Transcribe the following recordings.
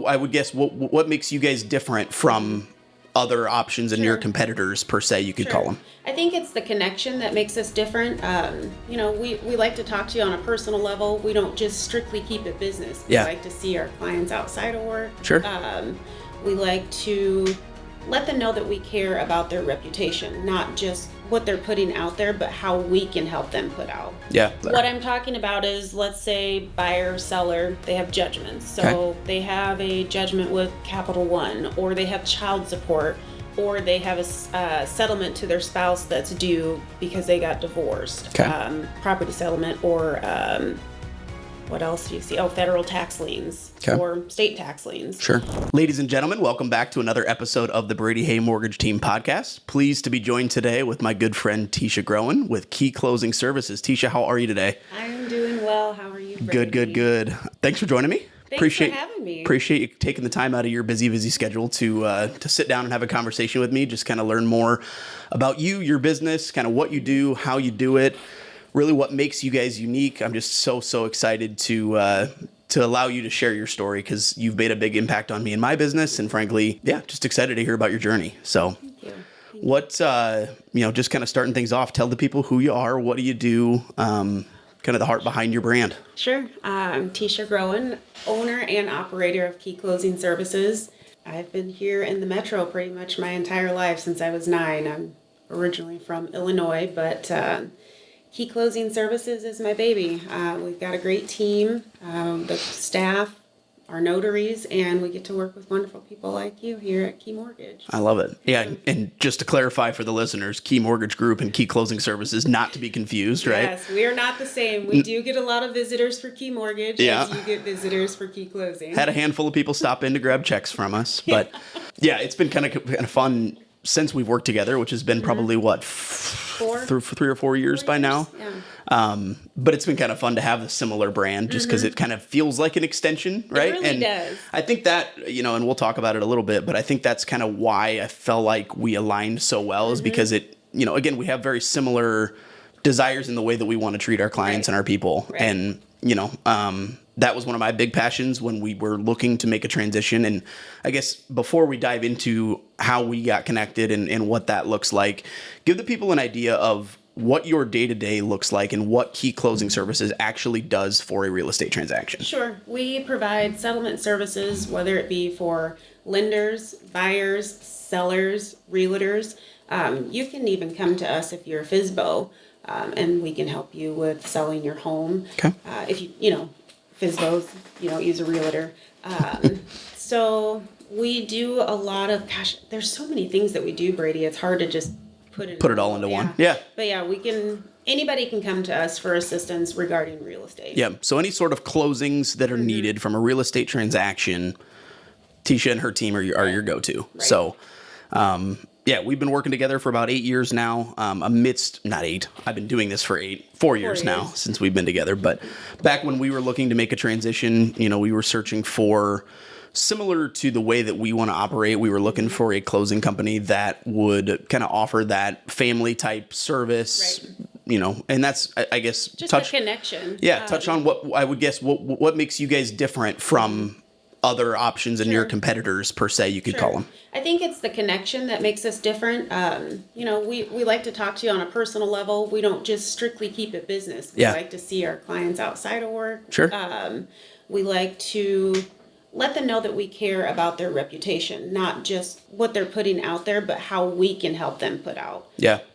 I would guess what makes you guys different from other options and your competitors per se, you could call them? I think it's the connection that makes us different. We like to talk to you on a personal level. We don't just strictly keep it business. We like to see our clients outside of work. Sure. We like to let them know that we care about their reputation, not just what they're putting out there, but how we can help them put out. Yeah. What I'm talking about is, let's say buyer, seller, they have judgments. So they have a judgment with Capital One, or they have child support, or they have a settlement to their spouse that's due because they got divorced. Property settlement, or what else do you see? Oh, federal tax liens or state tax liens. Sure. Ladies and gentlemen, welcome back to another episode of the Brady Hay Mortgage Team podcast. Pleased to be joined today with my good friend Teesha Groen with Key Closing Services. Teesha, how are you today? I'm doing well. How are you, Brady? Good. Thanks for joining me. Thanks for having me. Appreciate you taking the time out of your busy schedule to sit down and have a conversation with me, just kind of learn more about you, your business, kind of what you do, how you do it, really what makes you guys unique. I'm just so excited to allow you to share your story, because you've made a big impact on me and my business, and frankly, just excited to hear about your journey. So Thank you. What, just kind of starting things off, tell the people who you are, what do you do, kind of the heart behind your brand. Sure. I'm Teesha Groen, owner and operator of Key Closing Services. I've been here in the Metro pretty much my entire life since I was 9. I'm originally from Illinois, but Key Closing Services is my baby. We've got a great team, the staff, our notaries, and we get to work with wonderful people like you here at Key Mortgage. I love it. Yeah, and just to clarify for the listeners, Key Mortgage Group and Key Closing Services, not to be confused, right? Yes, we are not the same. We do get a lot of visitors for Key Mortgage, as you get visitors for Key Closing. Had a handful of people stop in to grab checks from us, but it's been kind of fun since we've worked together, which has been probably through 3 or 4 years by now. Yeah. But it's been kind of fun to have a similar brand, just because it kind of feels like an extension, right? It really does. I think that, and we'll talk about it a little bit, but I think that's kind of why I felt like we aligned so well, is because it, again, we have very similar desires in the way that we want to treat our clients and our people. Right. And, that was one of my big passions when we were looking to make a transition. And I guess before we dive into how we got connected and what that looks like, give the people an idea of what your day-to-day looks like and what Key Closing Services actually does for a real estate transaction. Sure. We provide settlement services, whether it be for lenders, buyers, sellers, realtors. You can even come to us if you're a FSBO, and we can help you with selling your home. Okay. If FSBOs, use a realtor. So we do a lot of, there's so many things that we do, Brady. It's hard to just put it all into one. Yeah. But anybody can come to us for assistance regarding real estate. Yeah. So any sort of closings that are needed from a real estate transaction, Teesha and her team are your go-to. Right. So, we've been working together for about 8 years now. Not 8. I've been doing this for 4 years now since we've been together. But back when we were looking to make a transition, we were searching for, similar to the way that we want to operate, we were looking for a closing company that would kind of offer that family type service, and that's, I guess, just a connection. Yeah. Touch on what makes you guys different from other options and your competitors per se, you could call them. I think it's the connection that makes us different. We like to talk to you on a personal level. We don't just strictly keep it business. We like to see our clients outside of work. Sure. We like to let them know that we care about their reputation, not just what they're putting out there, but how we can help them put out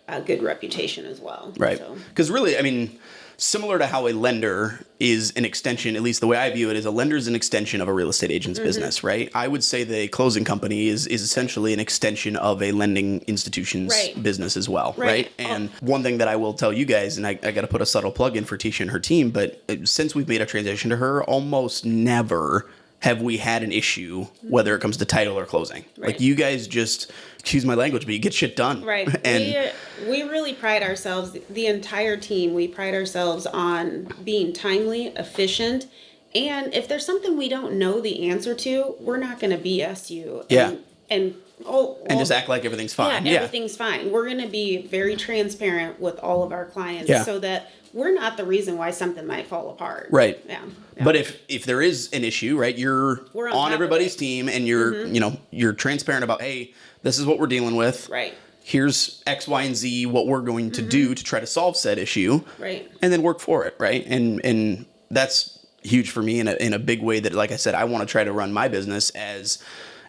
a good reputation as well. Right. Because really, similar to how a lender is an extension, at least the way I view it, is a lender is an extension of a real estate agent's business, right? I would say that a closing company is essentially an extension of a lending institution's business as well, right? And one thing that I will tell you guys, and I got to put a subtle plug in for Teesha and her team, but since we've made a transition to her, almost never have we had an issue, whether it comes to title or closing. Right. Like, you guys just, excuse my language, but you get shit done. Right. And we really pride ourselves, the entire team, we pride ourselves on being timely, efficient, and if there's something we don't know the answer to, we're not going to BS you. Yeah. And and and just act like everything's fine. Yeah, everything's fine. We're going to be very transparent with all of our clients so that we're not the reason why something might fall apart. Right. Yeah. But if there is an issue, right, you're on everybody's team, and you're you're transparent about, hey, this is what we're dealing with. Right. Here's X, Y, and Z, what we're going to do to try to solve said issue. Right. And then work for it, right? And that's huge for me in a big way that, like I said, I want to try to run my business as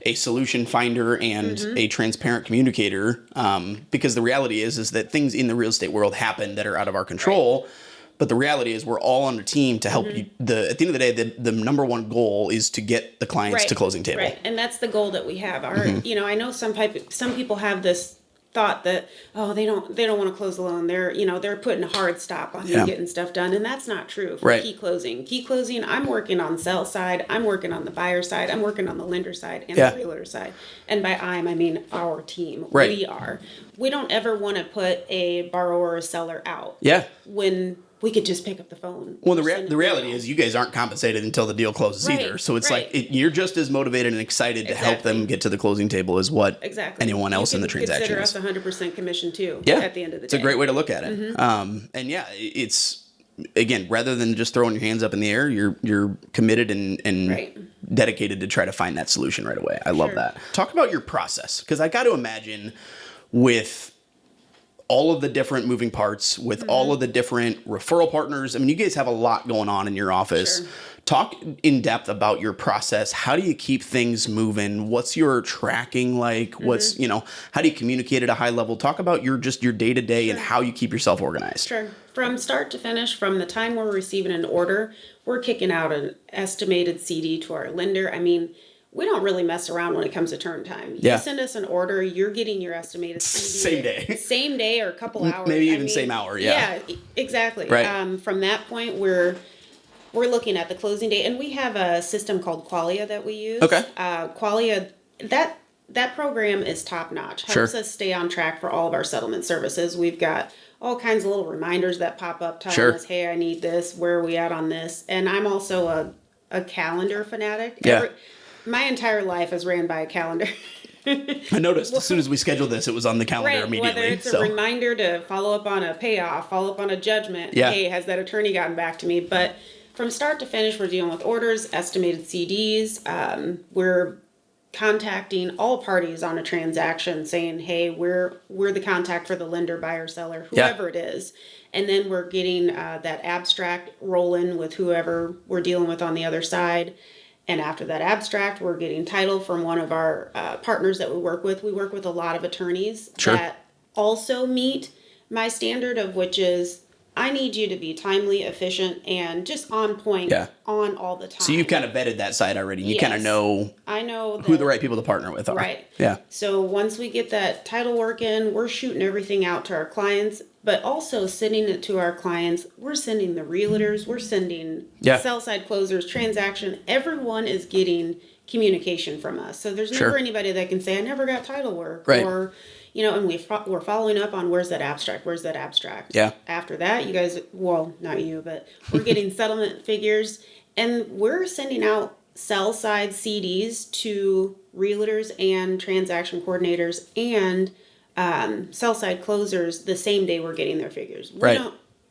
a solution finder and a transparent communicator, because the reality is that things in the real estate world happen that are out of our control. Right. But the reality is we're all on a team to help you. At the end of the day, the number one goal is to get the clients to closing table. Right, and that's the goal that we have. Our, I know some people have this thought that, oh, they don't want to close the loan. They're putting a hard stop on you getting stuff done, and that's not true for Key Closing. Key Closing, I'm working on the sell side, I'm working on the buyer side, I'm working on the lender side and the realtor side. And by I mean our team. Right. We are. We don't ever want to put a borrower or seller out. Yeah. When we could just pick up the phone. Well, the reality is you guys aren't compensated until the deal closes either. So it's like you're just as motivated and excited to help them get to the closing table as what anyone else in the transaction is. Consider us 100% commission too. Yeah. At the end of the day, it's a great way to look at it. And it's, again, rather than just throwing your hands up in the air, you're committed and dedicated to try to find that solution right away. I love that. Talk about your process, because I got to imagine with all of the different moving parts, with all of the different referral partners. I mean, you guys have a lot going on in your office. Sure. Talk in depth about your process. How do you keep things moving? What's your tracking like? What's, how do you communicate at a high level? Talk about your day-to-day and how you keep yourself organized. Sure. From start to finish, from the time we're receiving an order, we're kicking out an estimated CD to our lender. I mean, we don't really mess around when it comes to turn time. You send us an order, you're getting your estimated CD same day or a couple hours. Maybe even same hour. Yeah, exactly. Right. From that point, we're looking at the closing date, and we have a system called Qualia that we use. Okay. Qualia, that program is top notch. Helps us stay on track for all of our settlement services. We've got all kinds of little reminders that pop up telling us, hey, I need this. Where are we at on this? And I'm also a calendar fanatic. Yeah. My entire life is ran by a calendar. I noticed as soon as we scheduled this, it was on the calendar immediately. Whether it's a reminder to follow up on a payoff, follow up on a judgment. Hey, has that attorney gotten back to me? But from start to finish, we're dealing with orders, estimated CDs. We're contacting all parties on a transaction saying, hey, we're the contact for the lender, buyer, seller, whoever it is. And then we're getting that abstract rolling with whoever we're dealing with on the other side. And after that abstract, we're getting title from one of our partners that we work with. We work with a lot of attorneys that also meet my standard of which is I need you to be timely, efficient, and just on point on all the time. So you've kind of vetted that side already. You kind of know who the right people to partner with are. Right. Yeah. So once we get that title work in, we're shooting everything out to our clients, but also sending it to our clients. We're sending the realtors. We're sending sell-side closers, transaction. Everyone is getting communication from us. So there's never anybody that can say, I never got title work. Right. Or, and we're following up on where's that abstract. Yeah. After that, you guys, well, not you, but we're getting settlement figures, and we're sending out sell-side CDs to realtors and transaction coordinators and sell-side closers the same day we're getting their figures.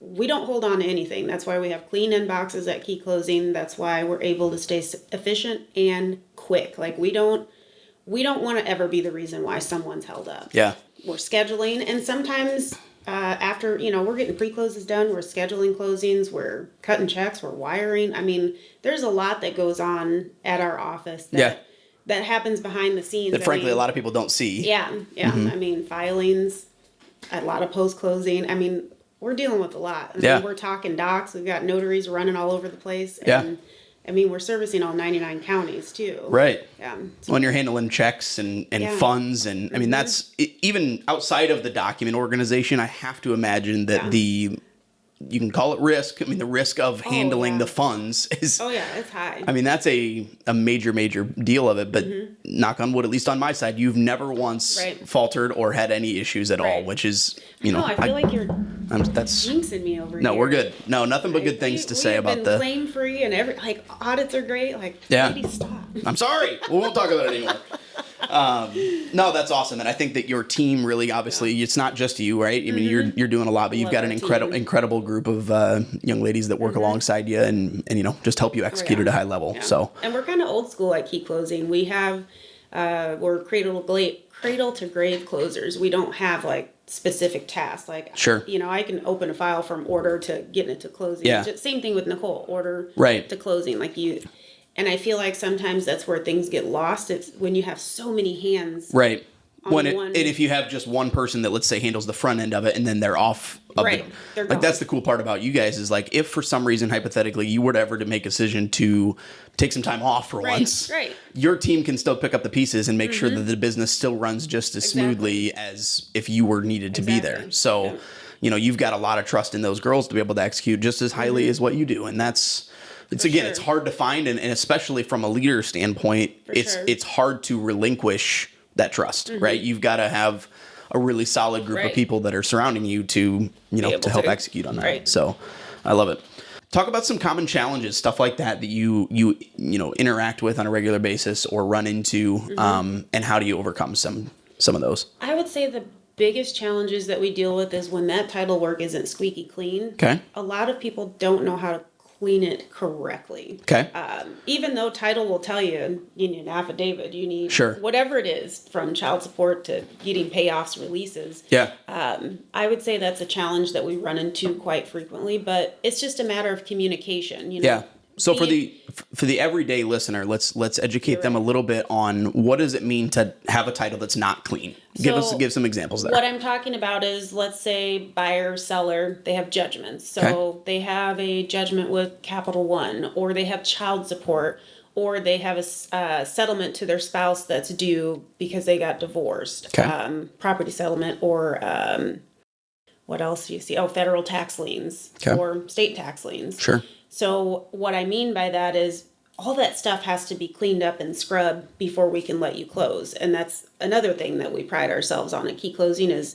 We don't hold on to anything. That's why we have clean inboxes at Key Closing. That's why we're able to stay efficient and quick. Like we don't want to ever be the reason why someone's held up. Yeah. We're scheduling, and sometimes after, we're getting pre-closes done, we're scheduling closings, we're cutting checks, we're wiring. I mean, there's a lot that goes on at our office that happens behind the scenes. That frankly, a lot of people don't see. Yeah. Mm-hmm. I mean, filings, a lot of post-closing. I mean, we're dealing with a lot. I mean, we're talking docs. We've got notaries running all over the place. And I mean, we're servicing all 99 counties too. Right. Yeah. When you're handling checks and funds, and I mean, that's even outside of the document organization, I have to imagine that you can call it risk. I mean, the risk of handling the funds is... Oh, yeah, it's high. I mean, that's a major, major deal of it. But knock on wood, at least on my side, you've never once faltered or had any issues at all, which is, I feel like you're jinxing me over here. No, we're good. No, nothing but good things to say about the... claim free and audits are great. Like, maybe stop. I'm sorry. We won't talk about it anymore. No, that's awesome, and I think that your team really, obviously, it's not just you, right? I mean, you're doing a lot, but you've got an incredible group of young ladies that work alongside you, and just help you execute at a high level. Yeah. So, and we're kind of old school at key closing. We have we're cradle to grave closers. We don't have like specific tasks. Like, sure, I can open a file from order to getting it to closing. Yeah. Same thing with Nicole, order right to closing. Like you. And I feel like sometimes that's where things get lost. It's when you have so many hands. Right. And if you have just one person that, let's say, handles the front end of it, and then they're off of right. They're like, that's the cool part about you guys is like, if for some reason, hypothetically, you were to ever to make a decision to take some time off for once, right. your team can still pick up the pieces and make sure that the business still runs just as smoothly as if you were needed to be there. So, you've got a lot of trust in those girls to be able to execute just as highly as what you do. And that's, it's hard to find, and especially from a leader standpoint, it's hard to relinquish that trust, right? You've got to have a really solid group of people that are surrounding you to, to help execute on that. Right. So I love it. Talk about some common challenges, stuff like that you interact with on a regular basis or run into, and how do you overcome some of those? I would say the biggest challenges that we deal with is when that title work isn't squeaky clean. Okay. A lot of people don't know how to clean it correctly. Okay. Even though title will tell you need an affidavit, you need whatever it is, from child support to getting payoffs, releases. Yeah. I would say that's a challenge that we run into quite frequently, but it's just a matter of communication. Yeah. So for the everyday listener, let's educate them a little bit on what does it mean to have a title that's not clean. Give some examples there. What I'm talking about is, let's say buyer, seller, they have judgments. So they have a judgment with Capital One, or they have child support, or they have a settlement to their spouse that's due because they got divorced. Okay. Property settlement, or what else do you see? Oh, federal tax liens or state tax liens. Sure. So what I mean by that is all that stuff has to be cleaned up and scrubbed before we can let you close. And that's another thing that we pride ourselves on at Key Closing is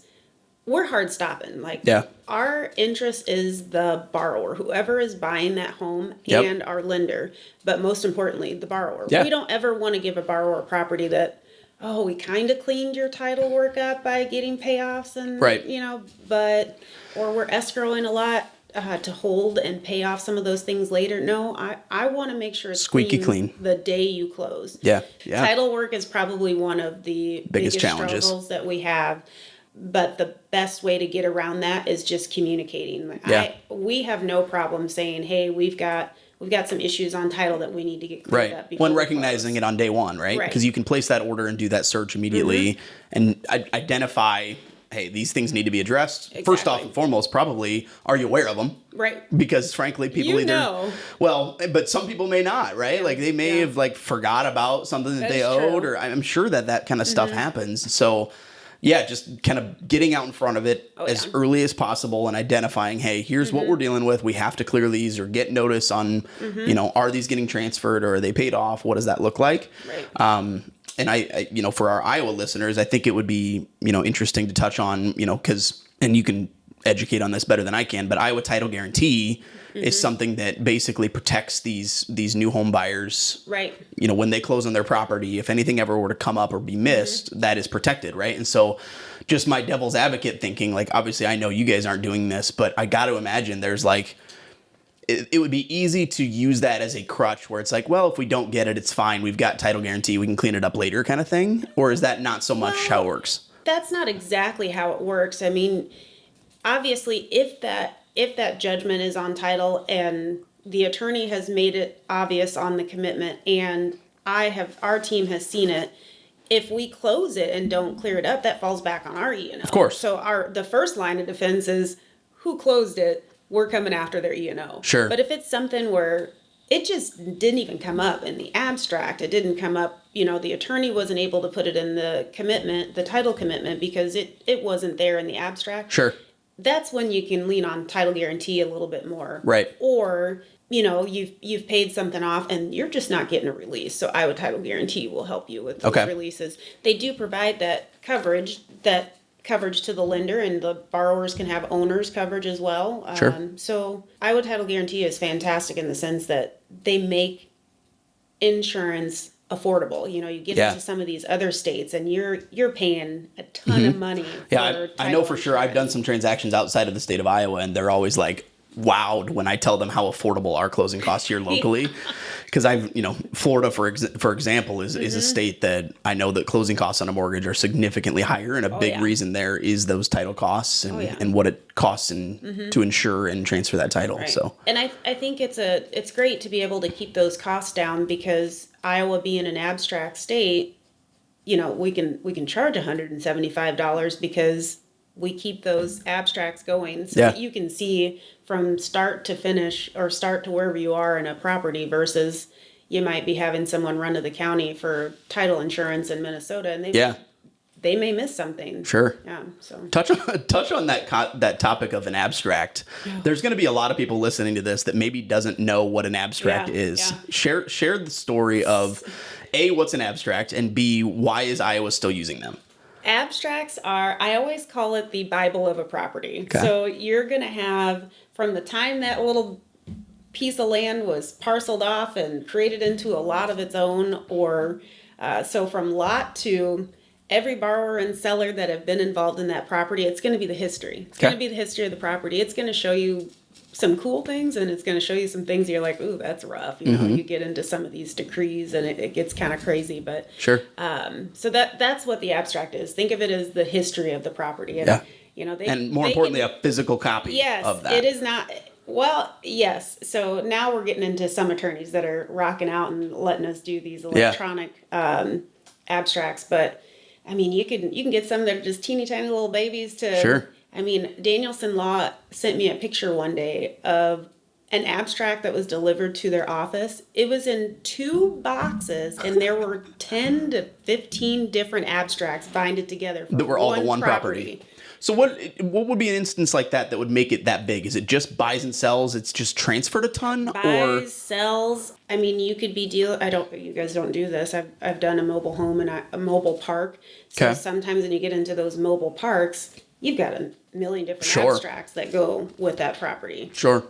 we're hard stopping. Like, our interest is the borrower, whoever is buying that home, and our lender. But most importantly, the borrower. Yeah. We don't ever want to give a borrower a property that, we kind of cleaned your title work up by getting payoffs and, or we're escrowing a lot to hold and pay off some of those things later. No, I want to make sure it's squeaky clean the day you close. Yeah. Title work is probably one of the biggest challenges struggles that we have. But the best way to get around that is just communicating. We have no problem saying, hey, we've got some issues on title that we need to get cleared up. When recognizing it on day one, right? Because you can place that order and do that search immediately and identify, hey, these things need to be addressed. Exactly. First off and foremost, probably, are you aware of them? Right. Because frankly, people but some people may not, right? Yeah. Like they may have forgot about something that they owed, or I'm sure that kind of stuff happens. So just kind of getting out in front of it as early as possible and identifying, hey, here's what we're dealing with. We have to clear these or get notice on, are these getting transferred or are they paid off? What does that look like? Right. And I for our Iowa listeners, I think it would be, interesting to touch on, because, and you can educate on this better than I can, but Iowa Title Guarantee is something that basically protects these new home buyers. Right. When they close on their property, if anything ever were to come up or be missed, that is protected, right? And so just my devil's advocate thinking, obviously I know you guys aren't doing this, but I got to imagine there's it would be easy to use that as a crutch where it's if we don't get it, it's fine. We've got title guarantee. We can clean it up later kind of thing. Or is that not so much how it works? That's not exactly how it works. I mean, obviously, if that judgment is on title and the attorney has made it obvious on the commitment and our team has seen it, if we close it and don't clear it up, that falls back on our E&O. Of course. So the first line of defense is who closed it. We're coming after their E&O. Sure. But if it's something where it just didn't even come up in the abstract, it didn't come up, the attorney wasn't able to put it in the commitment, the title commitment, because it wasn't there in the abstract. Sure. That's when you can lean on title guarantee a little bit more. Right. Or, you've paid something off and you're just not getting a release. So Iowa Title Guarantee will help you with those releases. They do provide that coverage to the lender, and the borrowers can have owner's coverage as well. Sure. So Iowa Title Guarantee is fantastic in the sense that they make insurance affordable. You know, you get Yeah. into some of these other states and you're paying a ton of money. Yeah, I know for sure. I've done some transactions outside of the state of Iowa, and they're always like wowed when I tell them how affordable our closing costs here locally. Because Florida, for example, is a state that I know that closing costs on a mortgage are significantly higher, and a big reason there is those title costs and what it costs to insure and transfer that title. Right. So, and I think it's great to be able to keep those costs down, because Iowa being an abstract state, you know, we can charge $175 because we keep those abstracts going so that you can see from start to finish, or start to wherever you are in a property, versus you might be having someone run to the county for title insurance in Minnesota, and they may miss something. Sure. Yeah. So touch on that topic of an abstract. Yeah. There's going to be a lot of people listening to this that maybe doesn't know what an abstract is. Yeah. Share the story of A, what's an abstract, and B, why is Iowa still using them? Abstracts are, I always call it the Bible of a property. Okay. So you're going to have, from the time that little piece of land was parceled off and created into a lot of its own, or so from lot to every borrower and seller that have been involved in that property, it's going to be the history. It's going to be the history of the property. It's going to show you some cool things, and it's going to show you some things you're like, ooh, that's rough. You know, you get into some of these decrees and it gets kind of crazy, but sure. So that's what the abstract is. Think of it as the history of the property. And, you know, and more importantly, a physical copy of that. It is not. Well, yes. So now we're getting into some attorneys that are rocking out and letting us do these electronic abstracts, but I mean, you can get some that are just teeny tiny little babies to. Sure. I mean, Danielson Law sent me a picture one day of an abstract that was delivered to their office. It was in 2 boxes, and there were 10 to 15 different abstracts binded together for that were all the one property. So what would be an instance like that would make it that big? Is it just buys and sells? It's just transferred a ton, buys, sells. I mean, you could be you guys don't do this. I've done a mobile home and a mobile park. So sometimes when you get into those mobile parks, you've got a million different abstracts that go with that property. Sure.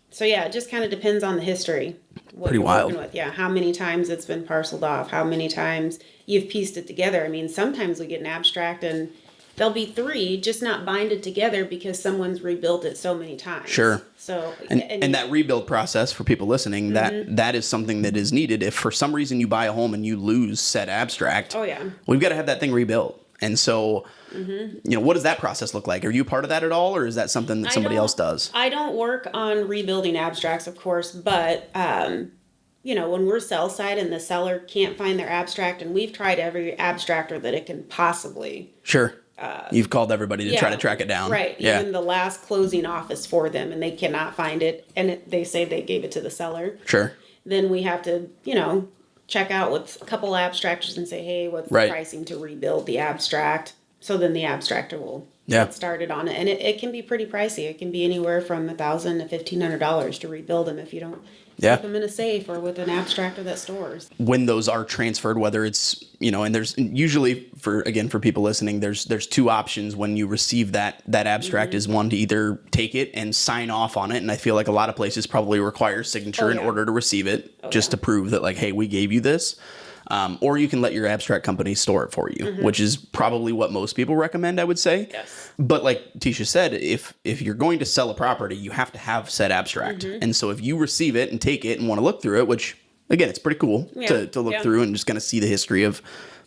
So yeah, it just kind of depends on the history. What Pretty you're wild. With. Yeah, how many times it's been parceled off, how many times you've pieced it together. I mean, sometimes we get an abstract and there'll be 3 just not binded together because someone's rebuilt it so many times. Sure. So and that rebuild process, for people listening, that is something that is needed. If for some reason you buy a home and you lose said abstract, we've got to have that thing rebuilt. And so, you know, what does that process look like? Are you part of that at all, or is that something that somebody else does? I don't work on rebuilding abstracts, of course, but you know, when we're sell side and the seller can't find their abstract, and we've tried every abstractor that it can possibly. Sure. You've called everybody to try to track it down. Right. Yeah. Even the last closing office for them, and they cannot find it, and they say they gave it to the seller. Sure. Then we have to, you know, check out with a couple abstractors and say, hey, what's the pricing to rebuild the abstract? So then the abstractor will get started on it. And it can be pretty pricey. It can be anywhere from $1,000 to $1,500 to rebuild them if you don't keep them in a safe or with an abstractor that stores. When those are transferred, whether it's, you know, and there's usually for people listening, there's 2 options when you receive that abstract is one to either take it and sign off on it. And I feel like a lot of places probably require signature in order to receive it, just to prove that like, hey, we gave you this. Or you can let your abstract company store it for you, which is probably what most people recommend, I would say. Yes. But like Teesha said, if you're going to sell a property, you have to have said abstract. And so if you receive it and take it and want to look through it, which again, it's pretty cool to look through and just kind of see the history of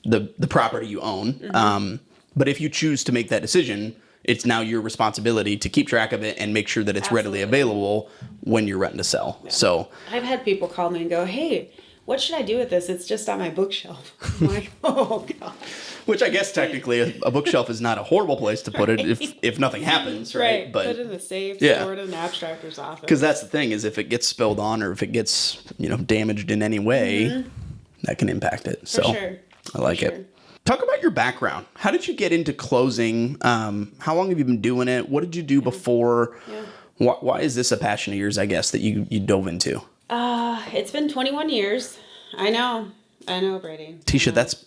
the property you own. But if you choose to make that decision, it's now your responsibility to keep track of it and make sure that it's readily available when you're ready to sell. Yeah. So I've had people call me and go, hey, what should I do with this? It's just on my bookshelf. I'm like, oh, God. Which I guess technically a bookshelf is not a horrible place to put it if nothing happens, right? But put it in the safe, store it in an abstractor's office. Because that's the thing is if it gets spilled on or if it gets, you know, damaged in any way, that can impact it. For sure. I like it. Talk about your background. How did you get into closing? How long have you been doing it? What did you do before? Yeah. Why is this a passion of yours, I guess, that you dove into? It's been 21 years. I know, Brady. Teesha,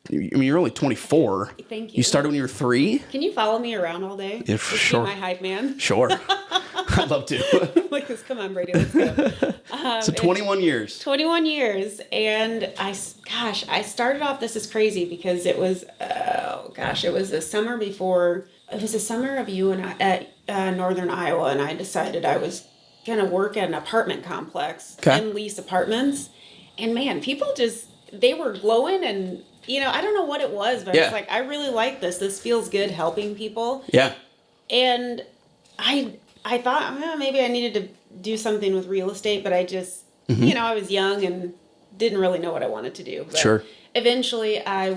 you're only 24. Thank you. You started when you were 3? Can you follow me around all day? Yeah, sure. Be my hype man? Sure. I'd love to. Like, because come on, Brady, let's go. So 21 years. 21 years. And I started off, this is crazy because it was, it was the summer before, it was the summer of you and I at Northern Iowa. And I decided I was going to work at an apartment complex and lease apartments. And man, people they were glowing and, I don't know what it was, but I was like, I really like this. This feels good helping people. Yeah. And I thought, well, maybe I needed to do something with real estate, but I just, I was young and didn't really know what I wanted to do. But sure. Eventually, I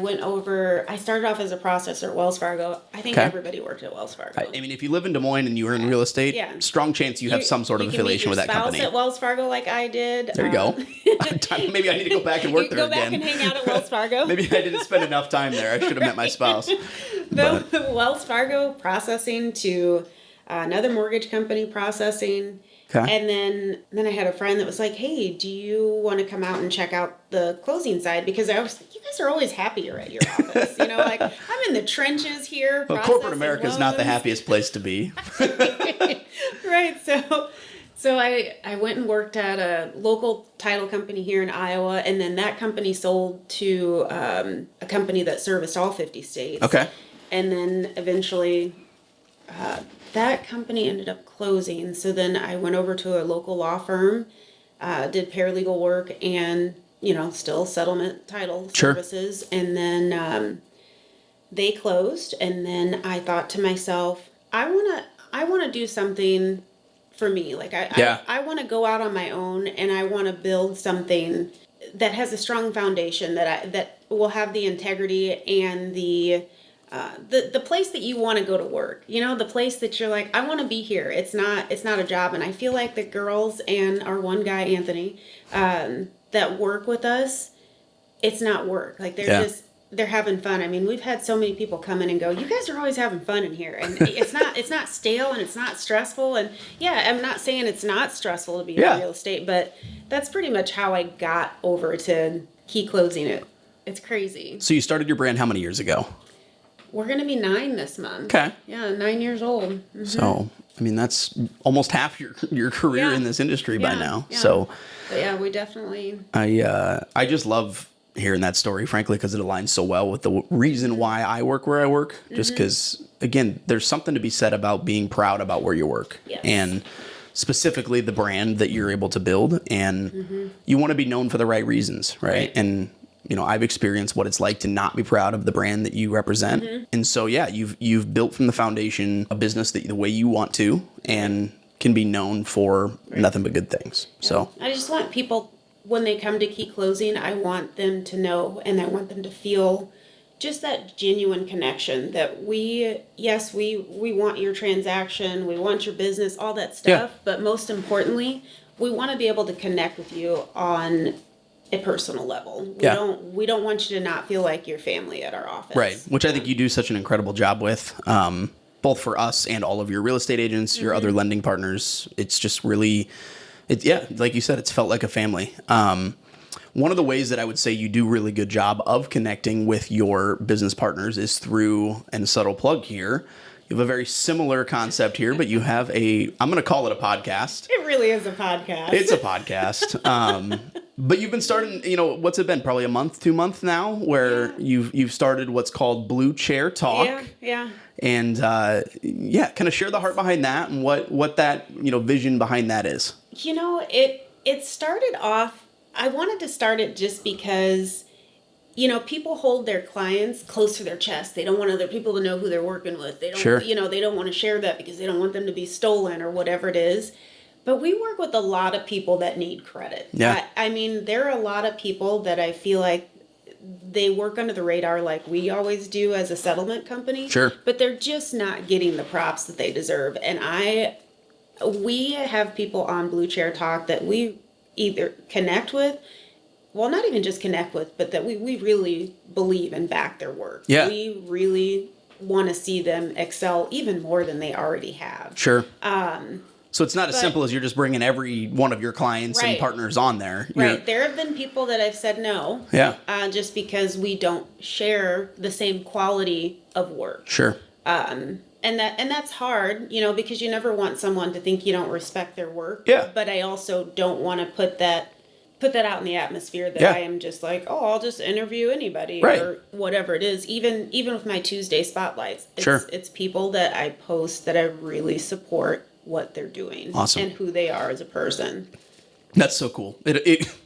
started off as a processor at Wells Fargo. I think everybody worked at Wells Fargo. I mean, if you live in Des Moines and you are in real estate, strong chance you have some sort of affiliation with that company. You can meet your spouse at Wells Fargo like I did. There you go. Maybe I need to go back and work there again. Go back and hang out at Wells Fargo. Maybe I didn't spend enough time there. I should have met my spouse. The Wells Fargo processing to another mortgage company processing. Okay. And then I had a friend that was like, hey, do you want to come out and check out the closing side? Because I was like, you guys are always happier at your office. Like I'm in the trenches here. Well, corporate America is not the happiest place to be. Right. So I went and worked at a local title company here in Iowa. And then that company sold to a company that serviced all 50 states. Okay. And then eventually that company ended up closing. So then I went over to a local law firm, did paralegal work and, still settlement title services. And then they closed. And then I thought to myself, I want to do something for me. Like I want to go out on my own and I want to build something that has a strong foundation that will have the integrity and the place that you want to go to work, the place that you're like, I want to be here. It's not a job. And I feel like the girls and our one guy, Anthony, that work with us, it's not work. Like they're having fun. I mean, we've had so many people come in and go, you guys are always having fun in here. And it's not stale and it's not stressful. And I'm not saying it's not stressful to be in real estate, but that's pretty much how I got over to Key Closing it. It's crazy. So you started your brand how many years ago? We're going to be 9 this month. Okay. Yeah, 9 years old. Mm-hmm. So, I mean, that's almost half your career in this industry by now. Yeah. So, but we definitely. I just love hearing that story, frankly, because it aligns so well with the reason why I work where I work. Just because, again, there's something to be said about being proud about where you work. Yes. And specifically the brand that you're able to build. And you want to be known for the right reasons, right? And I've experienced what it's like to not be proud of the brand that you represent. And so, you've built from the foundation a business that the way you want to and can be known for nothing but good things. Yeah. So I just want people, when they come to Key Closing, I want them to know and I want them to feel just that genuine connection that we want your transaction, we want your business, all that stuff. But most importantly, we want to be able to connect with you on a personal level. We don't want you to not feel like you're family at our office. Right. Which I think you do such an incredible job with, both for us and all of your real estate agents, your other lending partners. It's just really, like you said, it's felt like a family. One of the ways that I would say you do really good job of connecting with your business partners is through, and subtle plug here, you have a very similar concept here, but you have I'm going to call it a podcast. It really is a podcast. It's a podcast. But you've been starting, what's it been? Probably a month, 2 months now, where you've started what's called Blue Chair Talk. Yeah. And kind of share the heart behind that and what that vision behind that is. It started off. I wanted to start it just because, people hold their clients close to their chest. They don't want other people to know who they're working with. They don't, they don't want to share that because they don't want them to be stolen or whatever it is. But we work with a lot of people that need credit. Yeah. I mean, there are a lot of people that I feel like they work under the radar like we always do as a settlement company. Sure. But they're just not getting the props that they deserve. And we have people on Blue Chair Talk that we either connect with, well, not even just connect with, but that we really believe and back their work. Yeah. We really want to see them excel even more than they already have. Sure. So it's not as simple as you're just bringing every one of your clients and partners on there. Right. There have been people that I've said no. Yeah. Just because we don't share the same quality of work. Sure. And that's hard, because you never want someone to think you don't respect their work. Yeah. But I also don't want to put that out in the atmosphere that Yeah. I am just like, oh, I'll just interview anybody Right. or whatever it is. Even with my Tuesday spotlights, Sure. It's people that I post that I really support what they're doing. Awesome. And who they are as a person. That's so cool. It's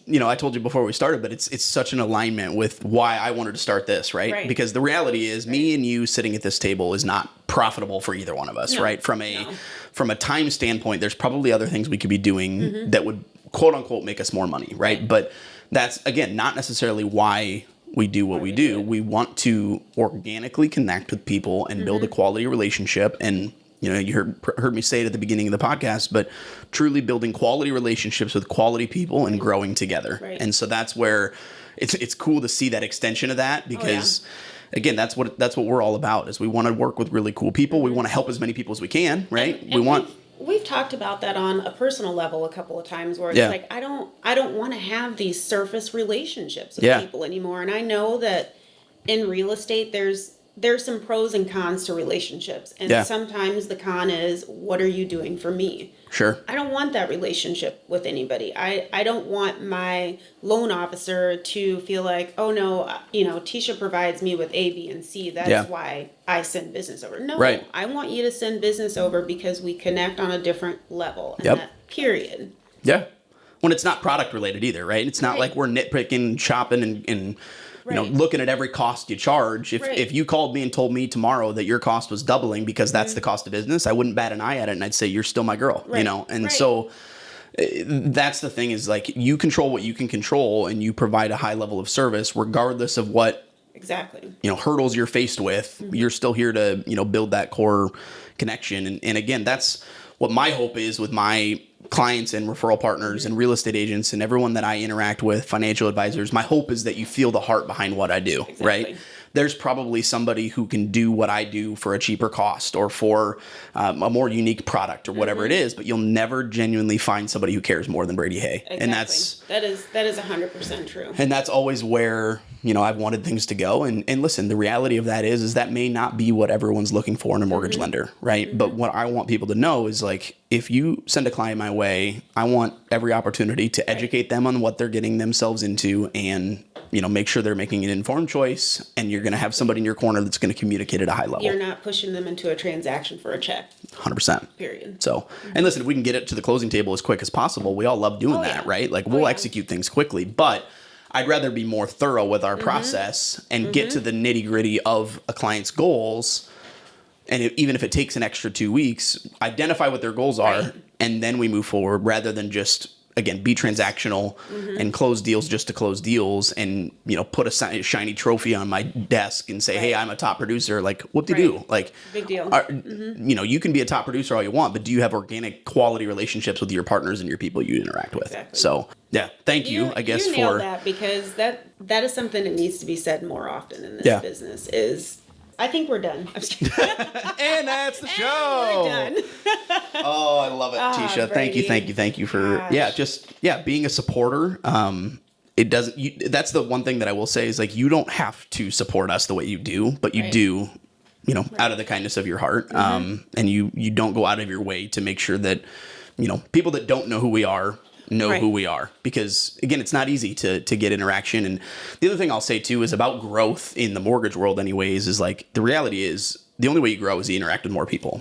I told you before we started, but it's such an alignment with why I wanted to start this, right? Because the reality is me and you sitting at this table is not profitable for either one of us, right? From a time standpoint, there's probably other things we could be doing that would quote unquote make us more money, right? But that's, again, not necessarily why we do what we do. We want to organically connect with people and build a quality relationship. And you heard me say it at the beginning of the podcast, but truly building quality relationships with quality people and growing together. Right. And so that's where it's cool to see that extension of that, because again, that's what we're all about, is we want to work with really cool people. We want to help as many people as we can, right? And we've talked about that on a personal level a couple of times, where it's like, I don't want to have these surface relationships with people anymore. And I know that in real estate, there's some pros and cons to relationships. And sometimes the con is, what are you doing for me? Sure. I don't want that relationship with anybody. I don't want my loan officer to feel like, oh no, Teesha provides me with A, B, and C. That's why I send business over. No, I want you to send business over because we connect on a different level. And that period. Yeah. When it's not product related either, right? It's not like we're nitpicking, shopping, and looking at every cost you charge. If you called me and told me tomorrow that your cost was doubling because that's the cost of business, I wouldn't bat an eye at it, and I'd say, you're still my girl, And so that's the thing, is like, you control what you can control, and you provide a high level of service regardless of what hurdles you're faced with. You're still here to build that core connection. And again, that's what my hope is with my clients and referral partners and real estate agents and everyone that I interact with, financial advisors. My hope is that you feel the heart behind what I do, right? There's probably somebody who can do what I do for a cheaper cost or for a more unique product or whatever it is, but you'll never genuinely find somebody who cares more than Brady Hay. Exactly. And that is 100% true. And that's always where, I've wanted things to go. And listen, the reality of that is that may not be what everyone's looking for in a mortgage lender, right? But what I want people to know is, like, if you send a client my way, I want every opportunity to educate them on what they're getting themselves into, and make sure they're making an informed choice, and you're going to have somebody in your corner that's going to communicate at a high level. You're not pushing them into a transaction for a check. 100%. Period. So, and listen, if we can get it to the closing table as quick as possible, we all love doing that, right? Like, we'll execute things quickly, but I'd rather be more thorough with our process and get to the nitty gritty of a client's goals. And even if it takes an extra 2 weeks, identify what their goals are, and then we move forward, rather than just, again, be transactional and close deals just to close deals, and put a shiny trophy on my desk and say, hey, I'm a top producer. Like, what do you do? Like, big deal. You can be a top producer all you want, but do you have organic quality relationships with your partners and your people you interact with? Exactly. So thank you, I guess, you for nailed that, because that is something that needs to be said more often in this business. Is, I think we're done. I'm just kidding. And that's the show. We're done. Oh, I love it, Teesha. Thank you for being a supporter. That's the one thing that I will say is, like, you don't have to support us the way you do, but you do, out of the kindness of your heart. And you don't go out of your way to make sure that, people that don't know who we are know who we are, because again, it's not easy to get interaction. And the other thing I'll say too is about growth in the mortgage world anyways, is like, the reality is the only way you grow is you interact with more people.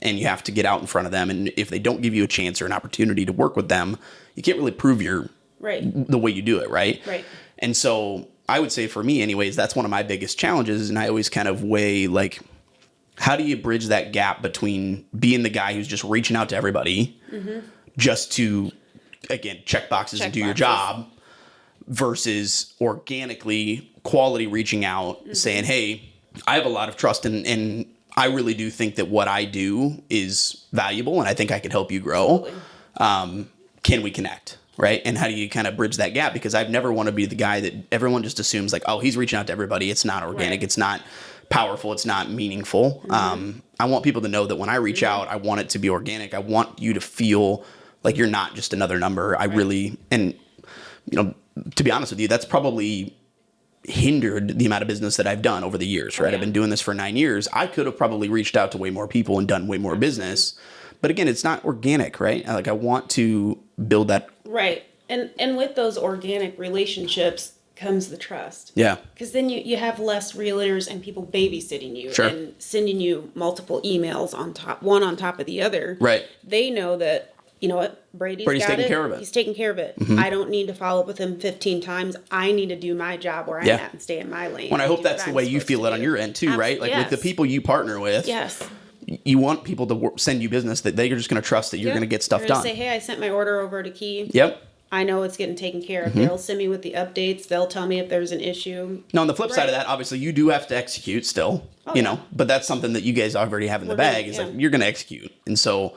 And you have to get out in front of them. And if they don't give you a chance or an opportunity to work with them, you can't really prove the way you do it. Right. And so I would say, for me anyways, that's one of my biggest challenges. And I always kind of weigh, like, how do you bridge that gap between being the guy who's just reaching out to everybody just to, again, check boxes and do your job, versus organically quality reaching out, saying, hey, I have a lot of trust and I really do think that what I do is valuable, and I think I can help you grow. Can we connect? Right. And how do you kind of bridge that gap? Because I've never want to be the guy that everyone just assumes, like, oh, he's reaching out to everybody. It's not organic. It's not powerful. It's not meaningful. I want people to know that when I reach out, I want it to be organic. I want you to feel like you're not just another number. I really, and to be honest with you, that's probably hindered the amount of business that I've done over the years, right? yeah. I've been doing this for 9 years. I could have probably reached out to way more people and done way more business. But again, it's not organic, right? Like I want to build that. Right. And with those organic relationships comes the trust. Yeah. Because then you have less realtors and people babysitting you Sure. and sending you multiple emails one on top of the other. Right. They know that, you know what, Brady's got taking it. care of it. He's taking care of it. I don't need to follow up with him 15 times. I need to do my job where I'm Yeah. at and stay in my lane. Well, I and hope do that's what the I'm way you supposed feel to it on do. your end too, right? Like with the Yes. people you partner with, Yes. you want people to send you business that they're just going to trust that you're Yep. going to get stuff They're gonna done. Say, hey, I sent my order over to Key. Yep. I know it's getting taken care of. Mm-hmm. They'll send me with the updates. They'll tell me if there's an issue. Now, on the flip side of Right. that, obviously, you do have to execute still, you know, but that's something that you guys already have in the We're bag. gonna- Is yeah. like, you're going to execute. And so,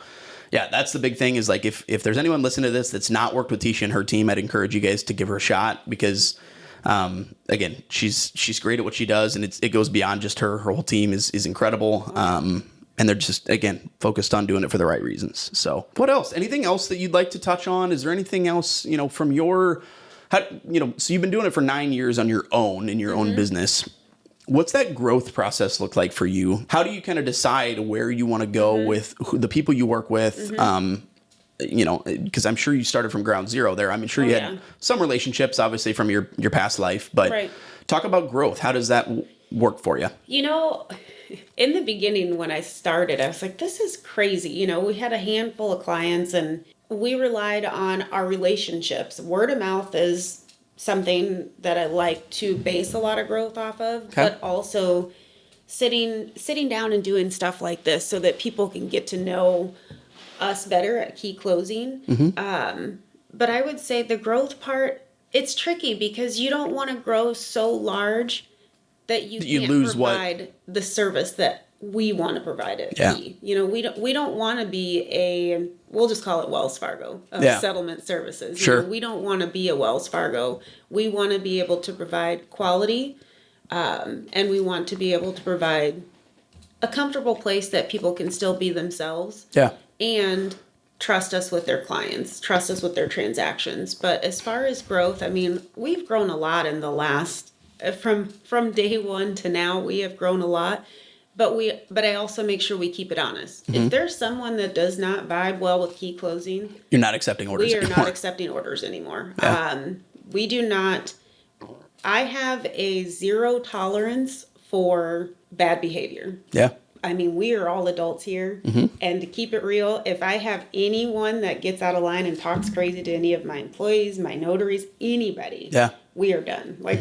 yeah, that's the big thing is like, if there's anyone listening to this that's not worked with Teesha and her team, I'd encourage you guys to give her a shot because, again, she's great at what she does and it goes beyond just her. Her whole team is incredible. And they're just, again, focused on doing it for the right reasons. So what else? Anything else that you'd like to touch on? Is there anything else, you know, from your, so you've been doing it for 9 years on your own in your own business. What's that growth process look like for you? How do you kind of decide where you want to go with the people you work with? You know, because I'm sure you started from ground zero there. I'm sure you had some relationships, obviously, from your past life. But Right. talk about growth. How does that work for you? You know, in the beginning when I started, I was like, this is crazy. You know, we had a handful of clients and we relied on our relationships. Word of mouth is something that I like to base a lot of growth off of, but also sitting down and doing stuff like this so that people can get to know us better at Key Closing. But I would say the growth part, it's tricky because you don't want to grow so large that you can't lose provide the service that we want to provide at Key. You know, we don't want to be we'll just call it Wells Fargo of settlement services. Sure. You know, we don't want to be a Wells Fargo. We want to be able to provide quality, and we want to be able to provide a comfortable place that people can still be themselves. Yeah. And trust us with their clients, trust us with their transactions. But as far as growth, I mean, we've grown a lot in the last from day one to now. We have grown a lot, but I also make sure we keep it honest. If there's someone that does not vibe well with Key Closing, you're not accepting orders. We are anymore. not accepting orders anymore. Yeah. We do not. I have a zero tolerance for bad behavior. Yeah. I mean, we are all adults here. And to keep it real, if I have anyone that gets out of line and talks crazy to any of my employees, my notaries, anybody, we are done. Like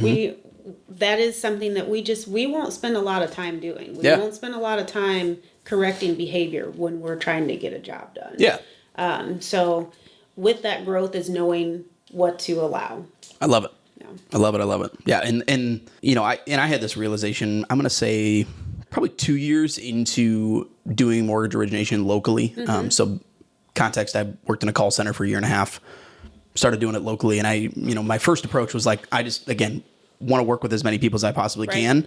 that is something that we won't spend a lot of time doing. We won't spend a lot of time correcting behavior when we're trying to get a job done. Yeah. So with that growth is knowing what to allow. I love it. Yeah. I love it. Yeah. And you know, I had this realization, I'm going to say probably 2 years into doing mortgage origination locally. So context, I worked in a call center for a year and a half, started doing it locally. And my first approach was like, I just, again, want to work with as many people as I possibly can.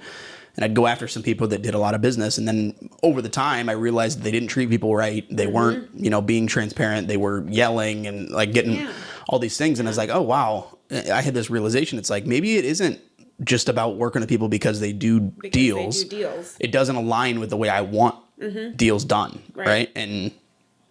And I'd go after some people that did a lot of business. And then over the time, I realized they didn't treat people right. They weren't, being transparent. They were yelling and like getting all these things. And I was like, oh, wow. I had this realization. It's like, maybe it isn't just about working with people because they do deals. It doesn't align with the way I want deals done. Right. And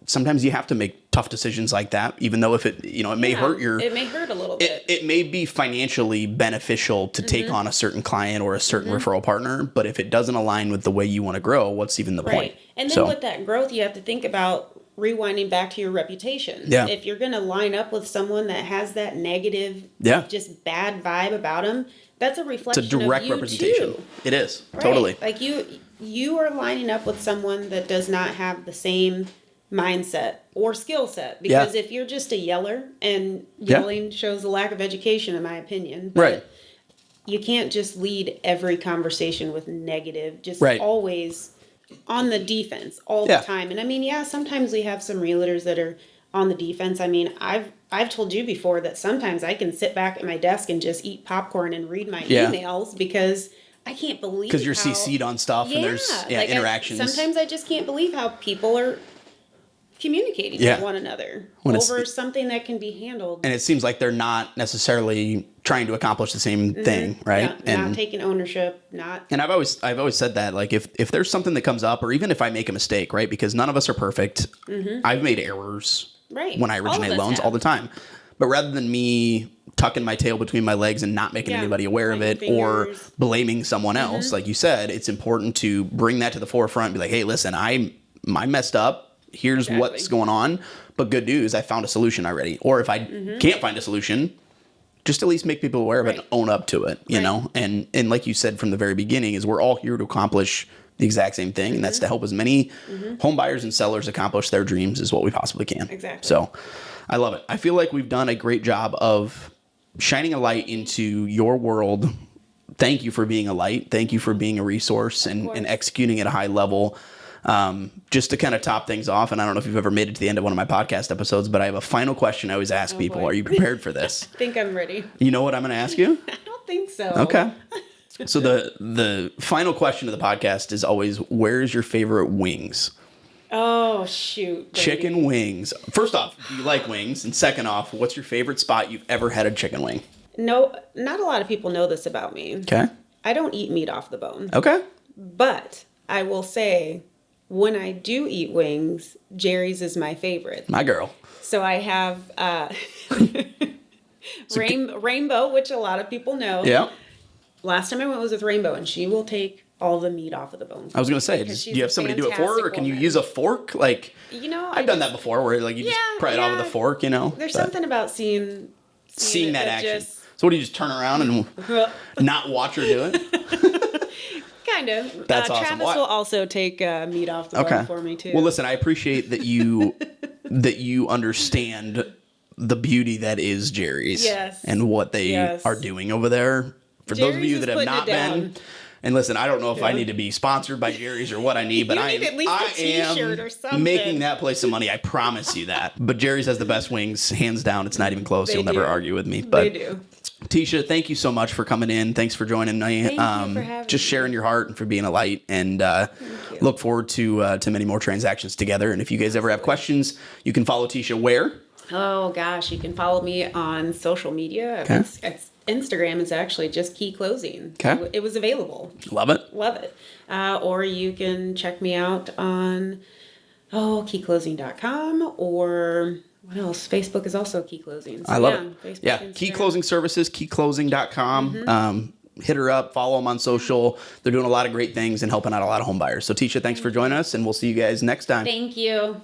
sometimes you have to make tough decisions like that, even though if it, it may hurt it may hurt a little bit. It may be financially beneficial to take on a certain client or a certain referral partner, but if it doesn't align with the way you want to grow, what's even the point? And then with that growth, you have to think about rewinding back to your reputation. If you're going to line up with someone that has that negative, just bad vibe about them, that's a reflection it's a direct of you representation. Too. It is. Totally. Like you are lining up with someone that does not have the same mindset or skill set, because if you're just a yeller, and yelling shows a lack of education in my opinion, but you can't just lead every conversation with negative, just always on the defense all the time. And I mean, sometimes we have some realtors that are on the defense. I mean, I've told you before that sometimes I can sit back at my desk and just eat popcorn and read my emails because I can't believe because you're CC'd on stuff and there's interactions. Sometimes I just can't believe how people are communicating Yeah. with one another When it's- over something that can be handled. And it seems like they're not necessarily trying to accomplish the same thing, right? Yeah, and not taking ownership, not. And I've always said that, like, if there's something that comes up, or even if I make a mistake, right? Because none of us are perfect. I've made errors Right. when I All of originate us loans have. all the time. But rather than me tucking my tail between my legs and not making Yeah. anybody aware of it, Pointing or fingers. blaming someone else, like you said, it's important to bring that to the forefront and be like, hey, listen, I messed up. Here's Exactly. what's going on. But good news, I found a solution already. Or if I can't find a solution, just at least make people aware of it and Right. own up to it, you Right. know? And like you said from the very beginning, is we're all here to accomplish the exact same thing, and that's to help as many home buyers and sellers accomplish their dreams as what we possibly can. Exactly. So I love it. I feel like we've done a great job of shining a light into your world. Thank you for being a light. Thank you for being a resource and course. executing at a high level. Just to kind of top things off, and I don't know if you've ever made it to the end of one of my podcast episodes, but I have a final question I always ask people. boy. Are you prepared for this? I think I'm ready. You know what I'm going to ask you? I don't think so. Okay. So the final question of the podcast is always, where's your favorite wings? Oh, shoot. baby. Chicken wings. First off, do you like wings? And second off, what's your favorite spot you've ever had a chicken wing? No, not a lot of people know this about me. Okay. I don't eat meat off the bone. Okay. But I will say, when I do eat wings, Jerry's is my favorite. My girl. So I have Rainbow, which a lot of people know. Yeah. Last time I went was with Rainbow, and she will take all the meat off of the bone. I was going to say, Because do she's you a have somebody do it for her, or fantastic can you woman. use a fork? Like, You know, I've done that before, where like you just Yeah, pry it off with a yeah. fork, you know? There's But something about seeing seeing it that action. just- So what do you just turn around and not watch her do it? kind of. That's awesome. Travis Well, will also take meat off the bone for me too. Well, listen, I appreciate that you understand the beauty that is Jerry's. Yes. And what they Yes. are doing over there. For those of Jerry's you is that have putting not it down. been. And listen, I don't know if I Yeah. need to be sponsored by Jerry's or what I need, but You I need am, at least a I t-shirt am or something. making that place some money. I promise you that. But Jerry's has the best wings, hands down. It's not even close. They You'll never do. argue with me. But They do. Teesha, thank you so much for coming in. Thanks for joining me. Thank you for having just me. sharing your heart and for being a light. And you. look forward to many more transactions together. And if you guys ever have questions, you can follow Teesha where? Oh gosh, you can follow me on social media. Okay. It's Instagram is actually just Key Closing. Okay. It was available. Love it. Love it. Or you can check me out on keyclosing.com, or what else? Facebook is also Key Closing. So I love yeah, it. Facebook, Yeah. Instagram. Key Closing Services, keyclosing.com. Hit her up, follow them on social. They're doing a lot of great things and helping out a lot of home buyers. So Teesha, thanks for joining us, and we'll see you guys next time. Thank you.